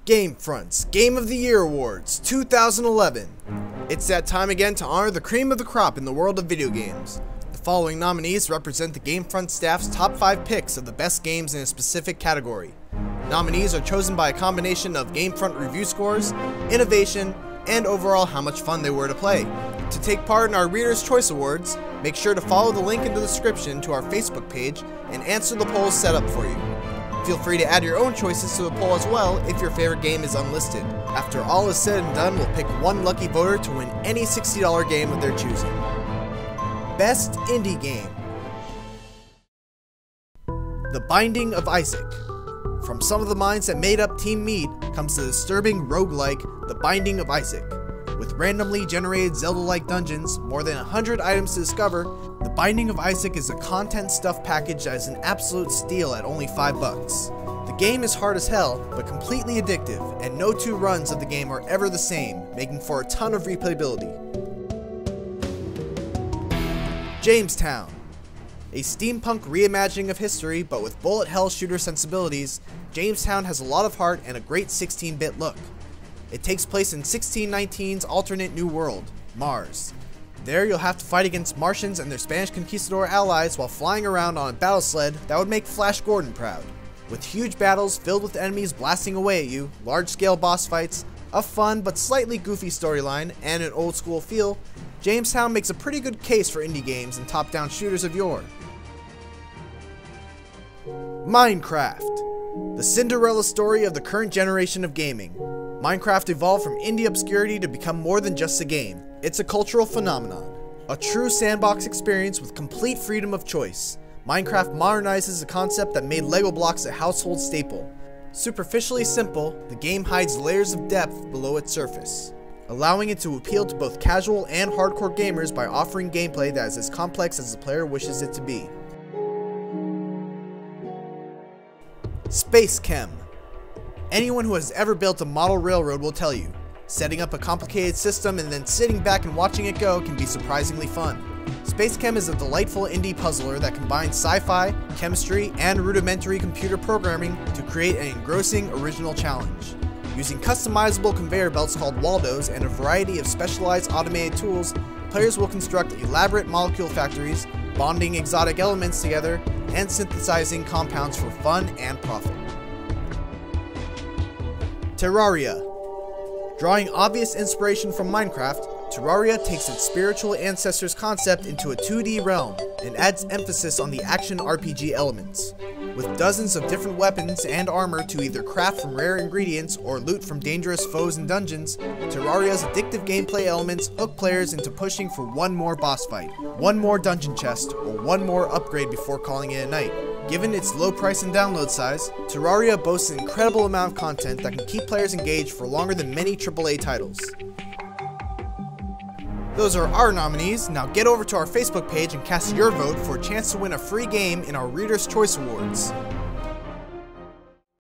GameFront's Game of the Year Awards 2011. It's that time again to honor the cream of the crop in the world of video games. The following nominees represent the GameFront staff's top 5 picks of the best games in a specific category. Nominees are chosen by a combination of GameFront review scores, innovation, and overall how much fun they were to play. To take part in our Reader's Choice Awards, make sure to follow the link in the description to our Facebook page and answer the polls set up for you. Feel free to add your own choices to the poll as well if your favorite game is unlisted. After all is said and done, we'll pick one lucky voter to win any $60 game of their choosing. Best Indie Game: The Binding of Isaac. From some of the minds that made up Team Meat comes the disturbing roguelike The Binding of Isaac. With randomly generated Zelda-like dungeons, more than 100 items to discover, The Binding of Isaac is a content stuff package that is an absolute steal at only $5. The game is hard as hell, but completely addictive, and no two runs of the game are ever the same, making for a ton of replayability. Jamestown. A steampunk reimagining of history, but with bullet hell shooter sensibilities, Jamestown has a lot of heart and a great 16-bit look. It takes place in 1619's alternate new world, Mars. There you'll have to fight against Martians and their Spanish conquistador allies while flying around on a battle sled that would make Flash Gordon proud. With huge battles filled with enemies blasting away at you, large-scale boss fights, a fun but slightly goofy storyline, and an old-school feel, Jamestown makes a pretty good case for indie games and top-down shooters of yore. Minecraft. The Cinderella story of the current generation of gaming. Minecraft evolved from indie obscurity to become more than just a game. It's a cultural phenomenon. A true sandbox experience with complete freedom of choice. Minecraft modernizes a concept that made Lego blocks a household staple. Superficially simple, the game hides layers of depth below its surface, allowing it to appeal to both casual and hardcore gamers by offering gameplay that is as complex as the player wishes it to be. Spacechem. Anyone who has ever built a model railroad will tell you, setting up a complicated system and then sitting back and watching it go can be surprisingly fun. Spacechem is a delightful indie puzzler that combines sci-fi, chemistry, and rudimentary computer programming to create an engrossing original challenge. Using customizable conveyor belts called Waldos and a variety of specialized automated tools, players will construct elaborate molecule factories, bonding exotic elements together, and synthesizing compounds for fun and profit. Terraria. Drawing obvious inspiration from Minecraft, Terraria takes its spiritual ancestors concept into a 2D realm and adds emphasis on the action RPG elements. With dozens of different weapons and armor to either craft from rare ingredients or loot from dangerous foes and dungeons, Terraria's addictive gameplay elements hook players into pushing for one more boss fight, one more dungeon chest, or one more upgrade before calling it a night. Given its low price and download size, Terraria boasts an incredible amount of content that can keep players engaged for longer than many AAA titles. Those are our nominees. Now get over to our Facebook page and cast your vote for a chance to win a free game in our Reader's Choice Awards.